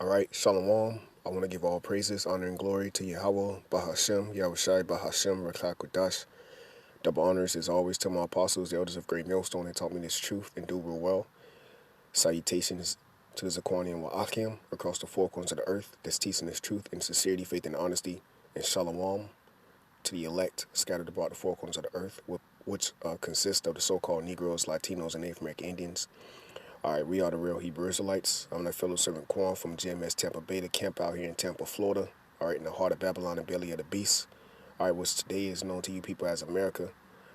All right, Shalom. I want to give all praises, honor, and glory to Yahweh, Bahashem, Yahushai, Bahashem, Rakha Kodash. Double honors, as always, to my apostles, the elders of Great Millstone, that taught me this truth and do real well. Salutations to the Zaquanian Wa'akim across the four corners of the earth that's teaching this truth in sincerity, faith, and honesty. And Shalom to the elect scattered abroad the four corners of the earth, which consist of the so-called Negroes, Latinos, and Native American Indians. All right, we are the real Hebrew Israelites. I'm their fellow servant Quan from GMS Tampa Bay to camp out here in Tampa, Florida. All right, in the heart of Babylon and belly of the beast. All right, which today is known to you people as America.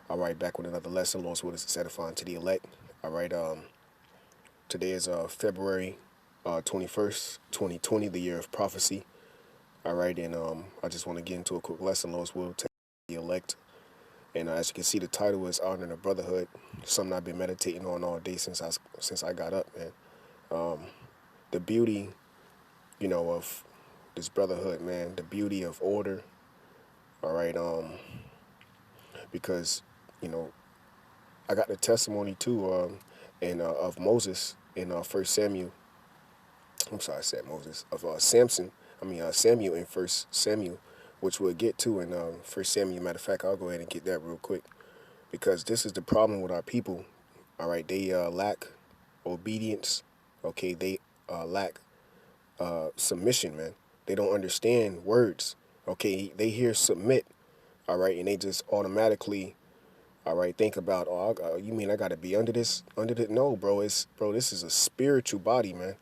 All right, back with another lesson. Lord's word is edifying to the elect. All right, today is February 21st, 2020, the year of prophecy. All right, and I just want to get into a quick lesson. Lord's word to the elect. And as you can see, the title is Honor the Brotherhood. Something I've been meditating on all day since I got up, man. The beauty, of this brotherhood, man. The beauty of order. All right. Because, I got the testimony too, of Moses in First Samuel. I'm sorry, I said Moses of Samuel in First Samuel, which we'll get to in First Samuel. Matter of fact, I'll go ahead and get that real quick. Because this is the problem with our people. All right, they lack obedience. Okay, they lack submission, man. They don't understand words. Okay, they hear submit. All right, and they just automatically, all right, think about, you mean I gotta be under this? No, bro. This is a spiritual body, man.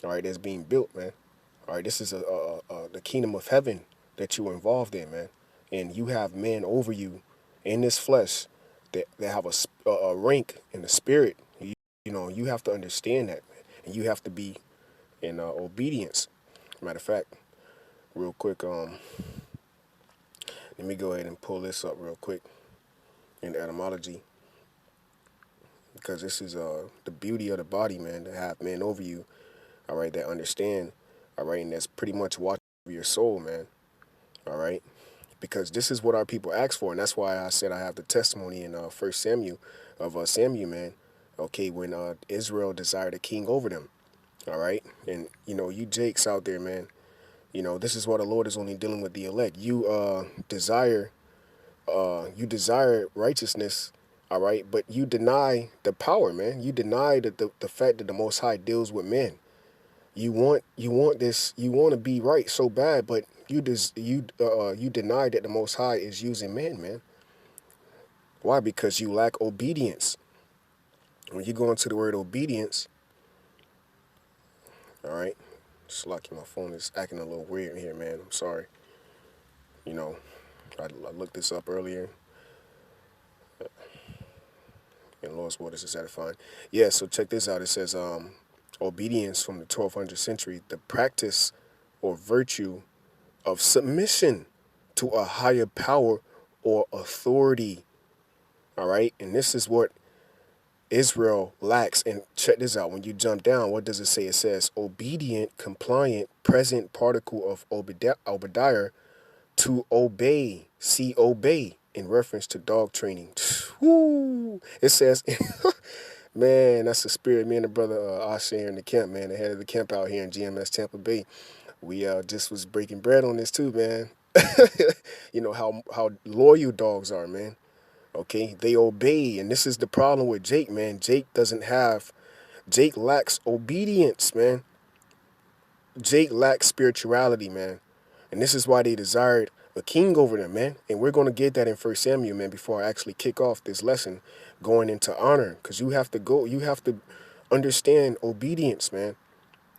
All right, that's being built, man. All right, this is the kingdom of heaven that you're involved in, man. And you have men over you in this flesh that have a rank in the spirit. You have to understand that, man. And you have to be in obedience. Matter of fact, real quick, let me go ahead and pull this up real quick in etymology, because this is the beauty of the body, man, to have men over you, all right, that understand, all right, and that's pretty much watching over your soul, man, all right, because this is what our people ask for, and that's why I said I have the testimony in First Samuel of Samuel, man, okay, when Israel desired a king over them, all right, and you Jakes out there, man, this is why the Lord is only dealing with the elect. You desire righteousness, all right, but you deny the power, man. You deny the fact that the Most High deals with men. You want this, you want to be right so bad, but you deny that the Most High is using man, man. Why? Because you lack obedience. When you go into the word obedience, all right, just lucky my phone is acting a little weird here, man. I'm sorry. I looked this up earlier. And Lord's word is edifying. Yeah, so check this out. It says, obedience from the 1200th century, the practice or virtue of submission to a higher power or authority. All right, and this is what Israel lacks. And check this out. When you jump down, what does it say? It says obedient, compliant, present particle of Obadiah, to obey. See, obey in reference to dog training. Woo! It says, man, that's the spirit. Me and the brother Asher in the camp, man, the head of the camp out here in GMS Tampa Bay. We just was breaking bread on this too, man. How loyal dogs are, man. Okay, they obey, and this is the problem with Jake, man. Jake lacks obedience, man. Jake lacks spirituality, man. And this is why they desired a king over them, man. And we're going to get that in First Samuel, man, before I actually kick off this lesson going into honor. Because you have to understand obedience, man.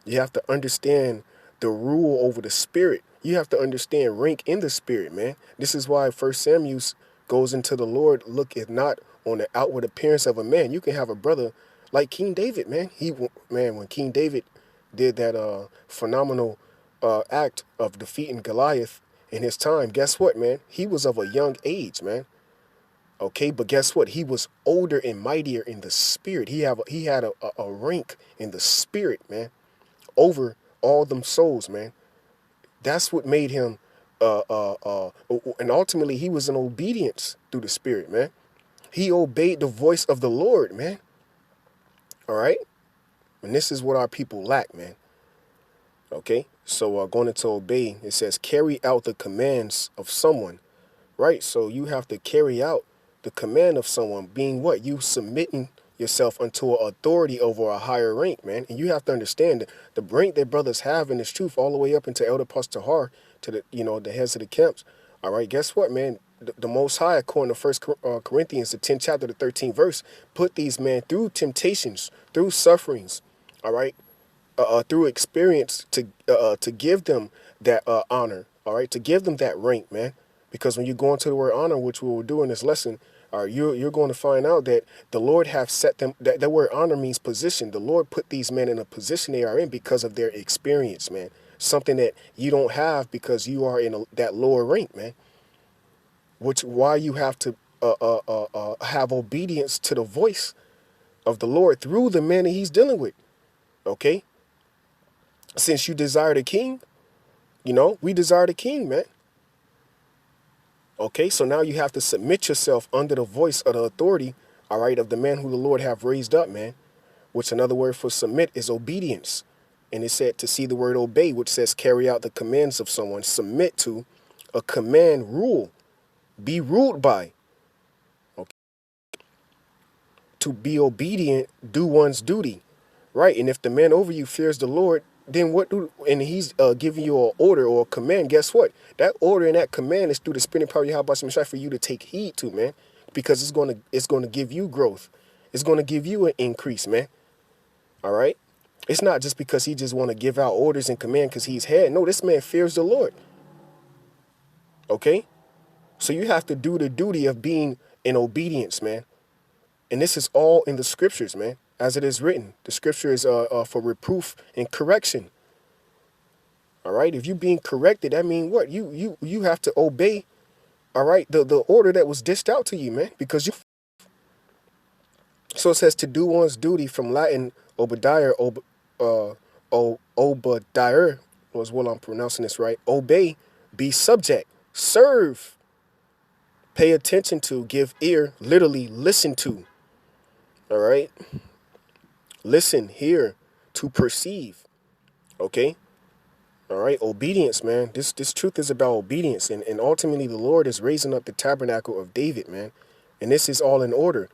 You have to understand the rule over the spirit. You have to understand rank in the spirit, man. This is why First Samuel goes into the Lord, look, if not on the outward appearance of a man. You can have a brother like King David, man. When King David did that phenomenal act of defeating Goliath in his time, guess what, man? He was of a young age, man. Okay, but guess what? He was older and mightier in the spirit. He had a rank in the spirit, man, over all them souls, man. That's what made him, and ultimately he was in obedience through the spirit, man. He obeyed the voice of the Lord, man. All right? And this is what our people lack, man. Okay, so going into obey, it says carry out the commands of someone, right? So you have to carry out the command of someone, being what? You submitting yourself unto an authority over a higher rank, man. And you have to understand that the rank that brothers have in this truth, all the way up into Elder Pastor to the, the heads of the camps. All right, guess what, man? The Most High, according to First Corinthians, the 10th chapter, the 13th verse, put these men through temptations, through sufferings, all right, through experience to give them that honor, all right, to give them that rank, man. Because when you go into the word honor, which we will do in this lesson, you're going to find out that the Lord have set them. That word honor means position. The Lord put these men in a position they are in because of their experience, man. Something that you don't have because you are in that lower rank, man. Which why you have to have obedience to the voice of the Lord through the man that He's dealing with. Okay, since you desire the King, we desire the King, man. Okay, so now you have to submit yourself under the voice of the authority, all right, of the man who the Lord have raised up, man. Which another word for submit is obedience. And it said to see the word obey, which says carry out the commands of someone, submit to a command, rule, be ruled by. Okay, to be obedient, do one's duty, right? And if the man over you fears the Lord, then and he's giving you an order or a command, guess what? That order and that command is through the spinning power of Yahweh Shai for you to take heed to, man, because it's gonna give you growth. It's gonna give you an increase, man. All right. It's not just because he just want to give out orders and command because he's head. No, this man fears the Lord. Okay. So you have to do the duty of being in obedience, man. And this is all in the scriptures, man, as it is written. The scripture is for reproof and correction. All right. If you being corrected, that means what? You have to obey. All right. The order that was dished out to you, man, because you. So it says to do one's duty, from Latin Obadiah, Obadiah was what I'm pronouncing this right. Obey, be subject, serve, pay attention to, give ear, literally listen to. All right. Listen, hear, to perceive. Okay. All right. Obedience, man. This truth is about obedience. And ultimately the Lord is raising up the tabernacle of David, man. And this is all in order.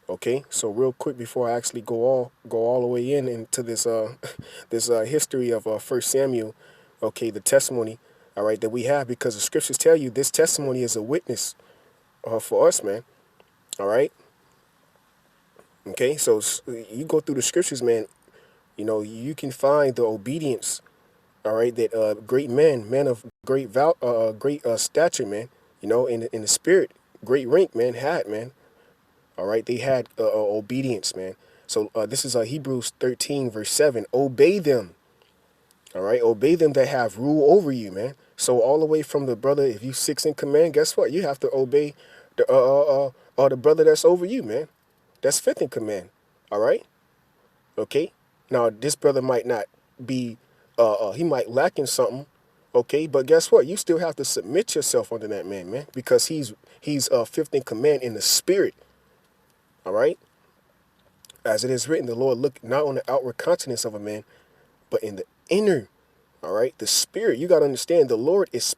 Okay, so real quick before I actually go all the way into this this history of First Samuel, okay, the testimony, all right, that we have, because the scriptures tell you this testimony is a witness for us, man. All right, okay, so you go through the scriptures, man. You can find the obedience, all right, that great men of great stature, man. In the spirit, great rank, man, had, man. All right, they had obedience, man. So this is Hebrews 13, verse 7. Obey them. All right, obey them that have rule over you, man. So all the way from the brother, if you six in command, guess what? You have to obey the brother that's over you, man. That's fifth in command. All right, okay. Now this brother might not be, he might lack in something, okay. But guess what? You still have to submit yourself under that man, because he's fifth in command in the spirit. All right. As it is written, the Lord look not on the outward countenance of a man, but in the inner. All right, the spirit. You got to understand, the Lord is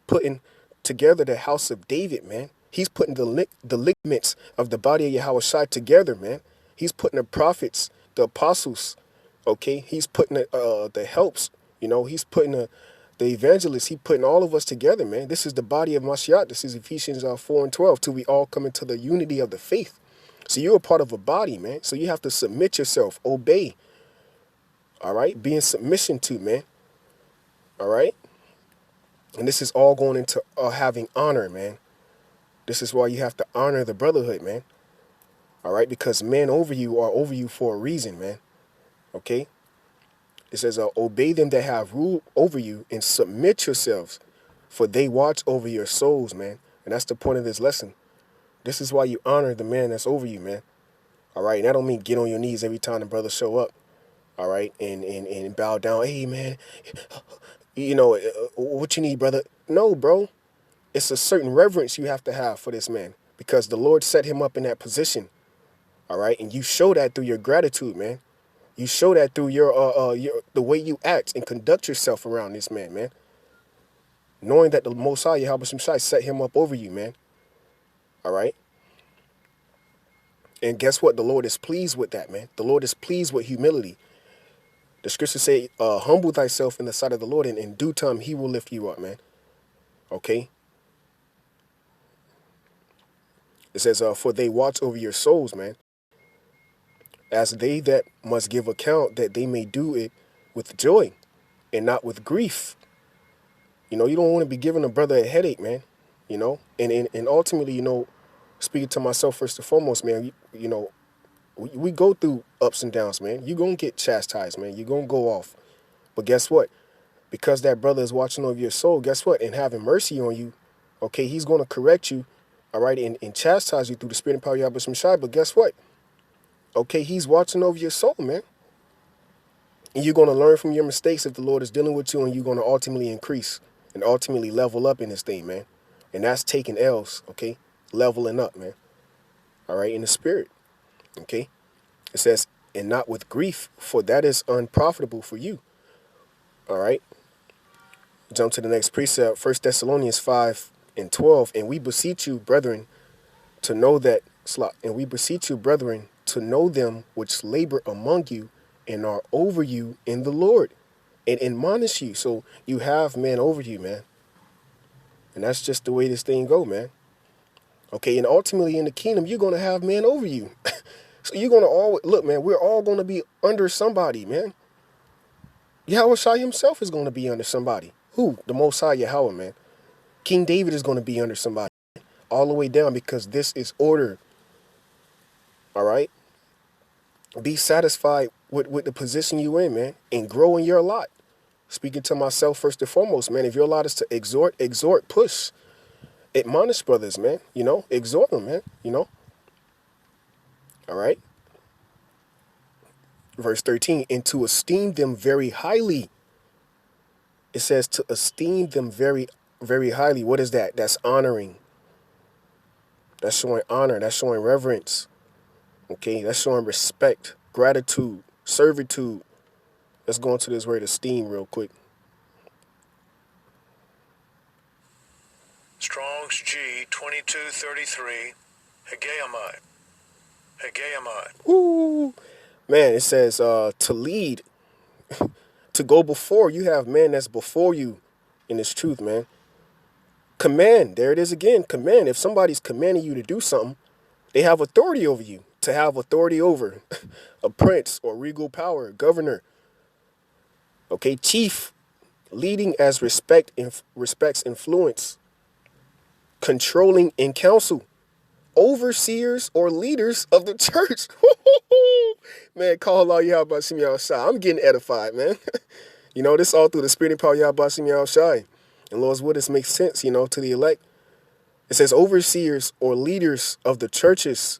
putting together the house of David, man. He's putting the ligaments of the body of Yahweh Shai together, man. He's putting the prophets, the apostles. Okay, he's putting the helps. He's putting the evangelists. He's putting all of us together, man. This is the body of Mashiach. This is Ephesians 4:12. Till we all come into the unity of the faith. So you're a part of a body, man. So you have to submit yourself, obey. All right, be in submission to, man. All right. And this is all going into having honor, man. This is why you have to honor the brotherhood, man. All right, because men over you are over you for a reason, man. Okay. It says, obey them that have rule over you and submit yourselves, for they watch over your souls, man. And that's the point of this lesson. This is why you honor the man that's over you, man. All right, and that don't mean get on your knees every time the brothers show up. All right, and bow down. Hey, man, what you need, brother? No, bro. It's a certain reverence you have to have for this man, because the Lord set him up in that position. All right, and you show that through your gratitude, man. You show that through your the way you act and conduct yourself around this man, man. Knowing that the Most High, Yahweh Shai, set him up over you, man. All right? And guess what? The Lord is pleased with that, man. The Lord is pleased with humility. The scriptures say, humble thyself in the sight of the Lord, and in due time he will lift you up, man. Okay? It says, for they watch over your souls, man, as they that must give account, that they may do it with joy and not with grief. You know, you don't want to be giving a brother a headache, man. You know, and ultimately, you know, speaking to myself first and foremost, man, you know, we go through ups and downs, man. You're going to get chastised, man. You're going to go off. But guess what? Because that brother is watching over your soul, guess what? And having mercy on you, okay, he's going to correct you, all right, and chastise you through the spirit and power of Yahweh Shai. But guess what? Okay, he's watching over your soul, man. And you're going to learn from your mistakes if the Lord is dealing with you, and you're going to ultimately increase and ultimately level up in this thing, man. And that's taking L's, okay? Leveling up, man. All right, in the spirit, okay? It says, and not with grief, for that is unprofitable for you. All right? Jump to the next precept, 1 Thessalonians 5:12. And we beseech you, brethren, to know that, and we beseech you, brethren, to know them which labor among you and are over you in the Lord, and admonish you. So you have men over you, man. And that's just the way this thing go, man. Okay, and ultimately in the kingdom, you're going to have men over you. So you're going to always, look, man, we're all going to be under somebody, man. Yahweh Shai himself is going to be under somebody. Who? The Most High Yahweh, man. King David is going to be under somebody. All the way down, because this is order. All right? Be satisfied with the position you in, man, and grow in your lot. Speaking to myself first and foremost, man, if your lot is to exhort, push, admonish brothers, man, you know, exhort them, man, you know. All right? Verse 13, and to esteem them very highly. It says to esteem them very, very highly. What is that? That's honoring. That's showing honor. That's showing reverence. Okay? That's showing respect, gratitude, servitude. Let's go into this word esteem real quick. Strong's G 2233, Hegeamai. Ooh. Man, it says to lead, to go before. You have men that's before you in this truth, man. Command. There it is again. Command. If somebody's commanding you to do something, they have authority over you. To have authority over a prince or regal power, governor. Okay, chief. Leading as respects influence. Controlling in counsel. Overseers or leaders of the church. Man, call all y'all about Shimei Shai. I'm getting edified, man. You know, this all through the spirit and power of Yahweh Shimei Shai. And Lord's will, this makes sense, you know, to the elect. It says overseers or leaders of the churches,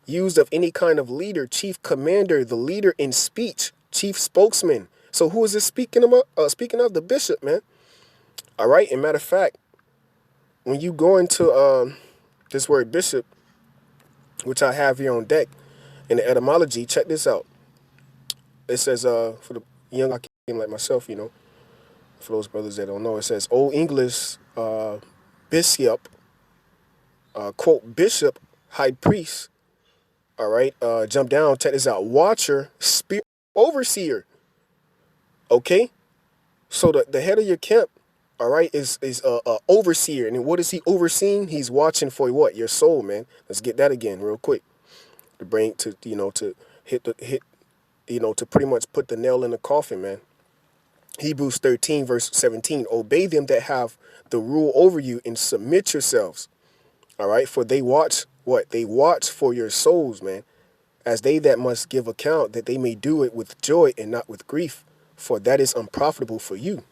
used of any kind of leader, chief commander, the leader in speech, chief spokesman. So who is this speaking about? Speaking of the bishop, man. All right. And matter of fact, when you go into this word bishop, which I have here on deck in the etymology, check this out. It says for the young like myself, you know, for those brothers that don't know, it says Old English bishop, quote, bishop, high priest. All right, jump down, check this out. Watcher, spirit, overseer. Okay, so the head of your camp, all right, is overseer. And what is he overseeing? He's watching for what? Your soul, man. Let's get that again real quick. To bring to, you know, to hit, you know, to pretty much put the nail in the coffin, man. Hebrews 13, verse 17. Obey them that have the rule over you and submit yourselves. All right, for they watch what? They watch for your souls, man, as they that must give account, that they may do it with joy and not with grief, for that is unprofitable for you.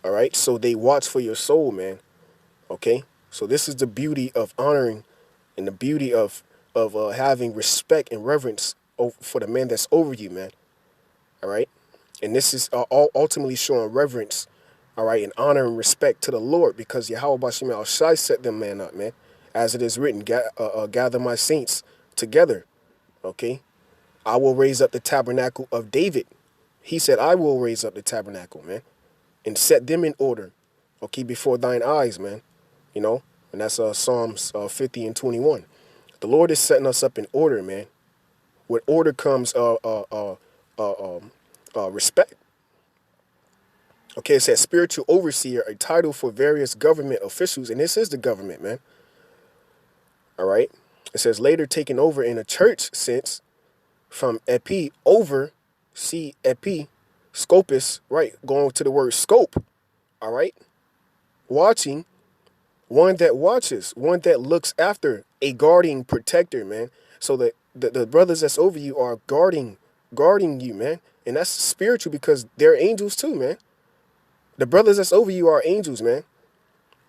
All right, so they watch for your soul, man. Okay, so this is the beauty of honoring and the beauty of having respect and reverence for the man that's over you, man. All right, and this is all ultimately showing reverence, all right, and honor and respect to the Lord, because Yahweh Bashim Al Shai set them man up, man. As it is written, gather my saints together. Okay, I will raise up the tabernacle of David. He said, I will raise up the tabernacle, man, and set them in order, okay, before thine eyes, man. You know, and that's Psalms 50 and 21. The Lord is setting us up in order, man. With order comes respect. Okay, it says spiritual overseer, a title for various government officials, and this is the government, man. All right. It says later taken over in a church sense from epi over, see epi, scopus, right? Going to the word scope. All right. Watching, one that watches, one that looks after, a guarding protector, man. So that the brothers that's over you are guarding you, man. And that's spiritual because they're angels too, man. The brothers that's over you are angels, man.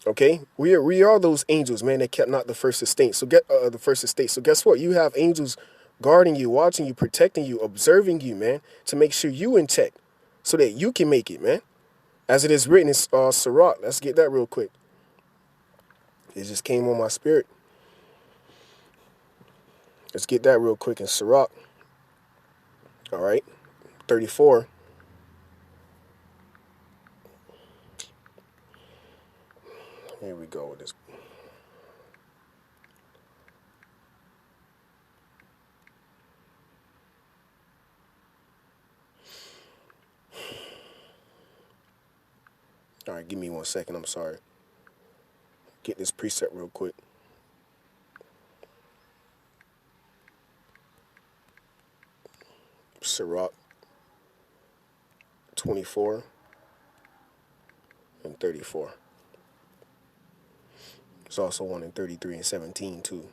Okay, we are those angels, man, that kept not the first estate. So get the first estate. So guess what? You have angels guarding you, watching you, protecting you, observing you, man, to make sure you in check, so that you can make it, man. As it is written in Sirach. Let's get that real quick. It just came on my spirit. Let's get that real quick in Sirach. All right, 34. Here we go with this. All right, give me 1 second. I'm sorry. Get this preset real quick. Sirach 24 and 34. There's also one in 33 and 17 too.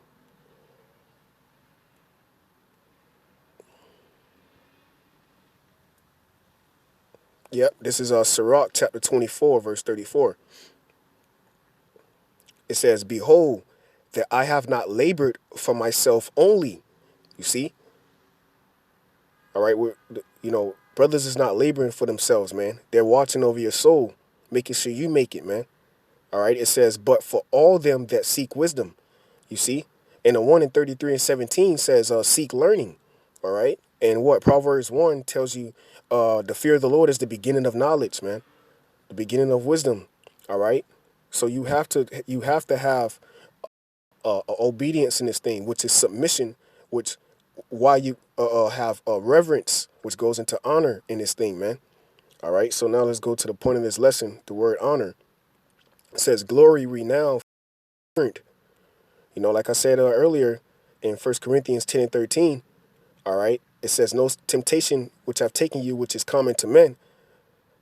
Yep, this is Sirach chapter 24, verse 34. It says, behold, that I have not labored for myself only. You see? All right, brothers is not laboring for themselves, man. They're watching over your soul, making sure you make it, man. All right, it says, but for all them that seek wisdom. You see? And the one in 33 and 17 says, seek learning. All right? And what? Proverbs 1 tells you the fear of the Lord is the beginning of knowledge, man. The beginning of wisdom. All right? So you have to have obedience in this thing, which is submission, which why you have reverence, which goes into honor in this thing, man. All right? So now let's go to the point of this lesson, the word honor. It says glory, renown, like I said earlier in 1 Corinthians 10 and 13, all right, it says, no temptation which I've taken you, which is common to men,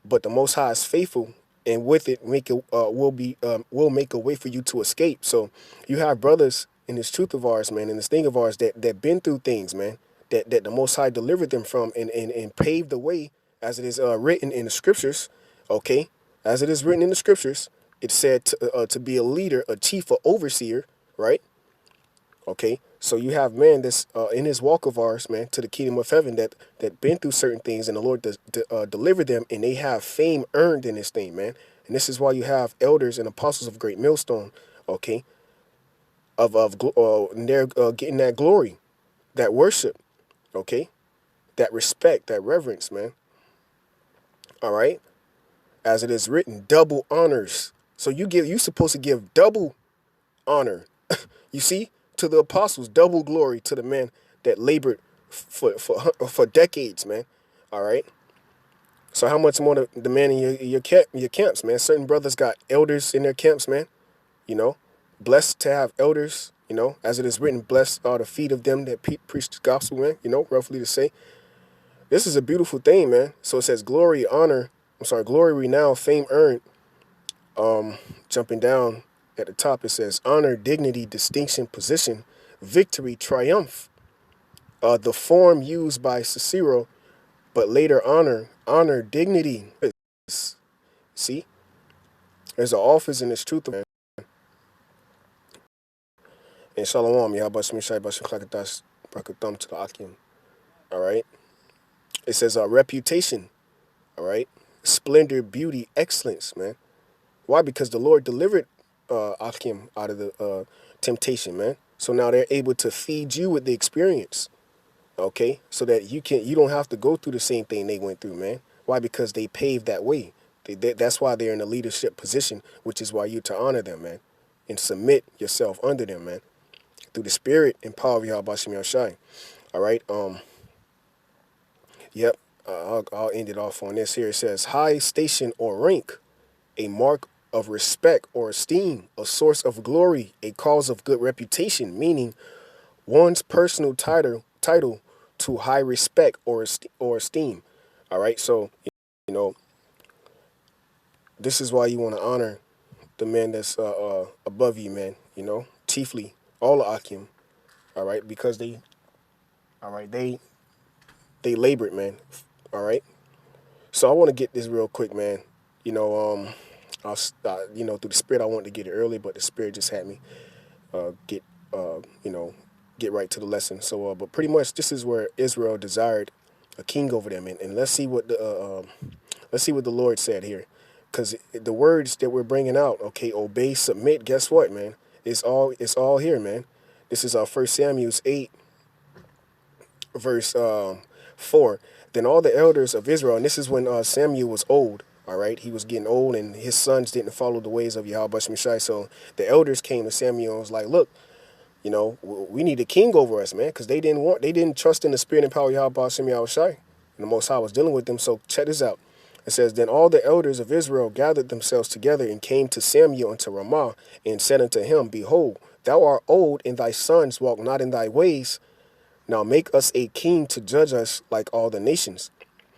but the Most High is faithful, and with it will make a way for you to escape. So you have brothers in this truth of ours, man, in this thing of ours that been through things, man, that the Most High delivered them from and paved the way, as it is written in the scriptures, okay, as it is written in the scriptures. It said to be a leader, a chief, or overseer, right? Okay, so you have man that's in his walk of ours, man, to the kingdom of heaven that been through certain things, and the Lord delivered them, and they have fame earned in this thing, man. And this is why you have elders and apostles of great millstone, okay, and they're getting that glory, that worship, okay, that respect, that reverence, man. All right, as it is written, double honors. So you supposed to give double honor. You see, to the apostles, double glory to the men that labored for decades, man. All right. So how much more the man in your camps, man? Certain brothers got elders in their camps, man. You know, blessed to have elders. As it is written, blessed are the feet of them that preach the gospel, man. Roughly to say, this is a beautiful thing, man. So it says glory, honor. I'm sorry, glory, renown, fame earned. Jumping down at the top, it says honor, dignity, distinction, position, victory, triumph. The form used by Cicero, but later honor, dignity. See, there's an office in this truth, man. And Shalom, Yahabashim Shai Bashim Klakatash Brakathum to the Akim. All right. It says reputation. All right. Splendor, beauty, excellence, man. Why? Because the Lord delivered Akim out of the temptation, man. So now they're able to feed you with the experience. Okay, so that you don't have to go through the same thing they went through, man. Why? Because they paved that way. That's why they're in a leadership position, which is why you're to honor them, man, and submit yourself under them, man, through the spirit and power of Yahweh Shem Shai. All right. Yep. I'll end it off on this here. It says high station or rank, a mark of respect or esteem, a source of glory, a cause of good reputation, meaning one's personal title to high respect or esteem. All right. So you know this is why you want to honor the man that's above you, man. Chiefly all the Akim. All right, because all right, they labored, man. All right. So I want to get this real quick, man. You know, through the spirit, I wanted to get it early, but the spirit just had me get, uh, you know, get right to the lesson. So, but pretty much, this is where Israel desired a king over them, and let's see what the Lord said here, because the words that we're bringing out, okay, obey, submit. Guess what, man? It's all here, man. This is our First Samuel's 8, verse 4. Then all the elders of Israel, and this is when Samuel was old, all right? He was getting old, and his sons didn't follow the ways of Yahweh Shai. So the elders came to Samuel and was like, look, we need a king over us, man, because they didn't trust in the spirit and power of Yahweh Shai. And the Most High was dealing with them. So check this out. It says, then all the elders of Israel gathered themselves together and came to Samuel unto Ramah and said unto him, behold, thou art old, and thy sons walk not in thy ways. Now make us a king to judge us like all the nations.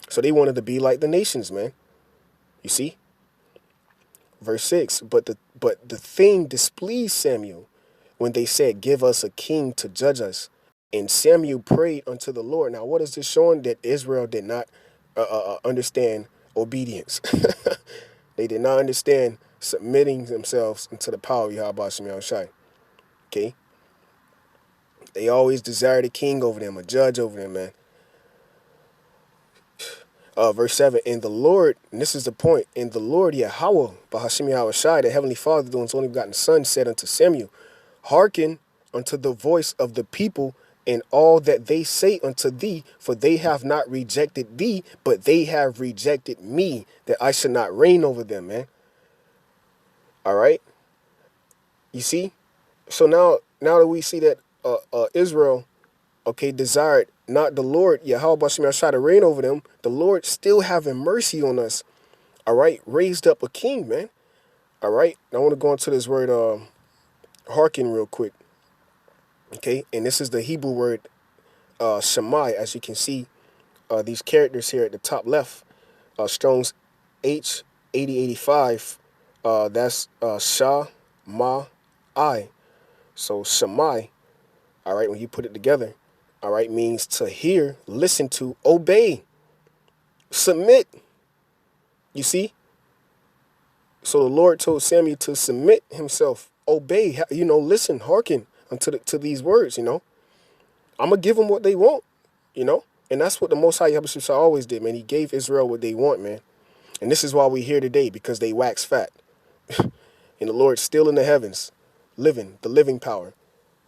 So they wanted to be like the nations, man. You see? Verse 6. But the thing displeased Samuel when they said, give us a king to judge us. And Samuel prayed unto the Lord. Now, what is this showing? That Israel did not understand obedience. They did not understand submitting themselves into the power of Yahweh Shem Shai. Okay? They always desired a king over them, a judge over them, man. Verse 7, and the Lord, and this is the point, and the Lord Yahweh, Bahashim Yahweh Shai, the Heavenly Father, the only begotten Son, said unto Samuel, hearken unto the voice of the people and all that they say unto thee, for they have not rejected thee, but they have rejected me, that I should not reign over them, man. All right? You see? So now that we see that Israel, okay, desired not the Lord, Yahweh Bashim Shai, to reign over them, the Lord still having mercy on us, all right, raised up a king, man. All right? Now I want to go into this word hearken real quick. Okay? And this is the Hebrew word Shammai, as you can see, these characters here at the top left, Strong's H8085, that's Shah, Ma, I. So Shammai, all right, when you put it together, all right, means to hear, listen to, obey, submit. You see? So the Lord told Samuel to submit himself, obey, listen, hearken to these words, I'm going to give them what they want, And that's what the Most High Yahweh always did, man. He gave Israel what they want, man. And this is why we're here today, because they wax fat. And the Lord's still in the heavens, living, the living power,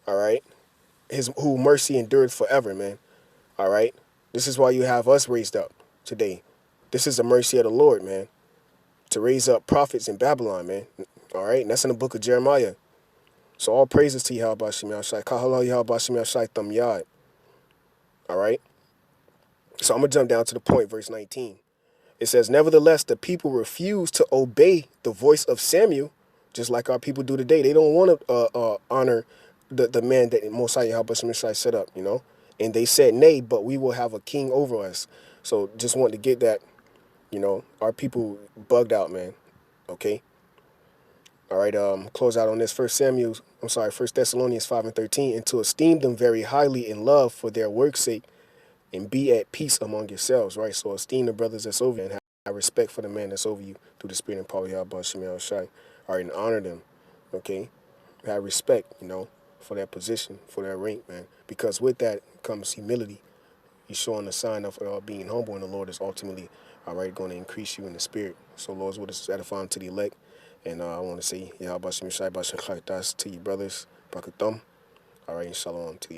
all right? Who mercy endured forever, man, all right? This is why you have us raised up today. This is the mercy of the Lord, man, to raise up prophets in Babylon, man, all right? And that's in the book of Jeremiah. So all praises to Yahweh Shem Yahshai. Kahala Yahweh Shem Yahshai Thum Yad, all right? So I'm going to jump down to the point, verse 19. It says, nevertheless, the people refused to obey the voice of Samuel, just like our people do today. They don't want to honor the man that Mosiah Yahweh set up, And they said, nay, but we will have a king over us. So just wanted to get that, our people bugged out, man. Okay. All right. Close out on this. First Thessalonians 5:13, and to esteem them very highly in love for their work's sake, and be at peace among yourselves, right? So esteem the brothers that's over you and have respect for the man that's over you through the spirit and power of Yahweh Shem Shai. All right, and honor them, okay? Have respect, for their position, for their rank, man. Because with that comes humility. You're showing a sign of being humble, and the Lord is ultimately, all right, going to increase you in the spirit. So Lord's will is edifying to the elect. And I want to say, Yahweh Shem Shai, to you brothers, Brakathum. All right, and shalom to you.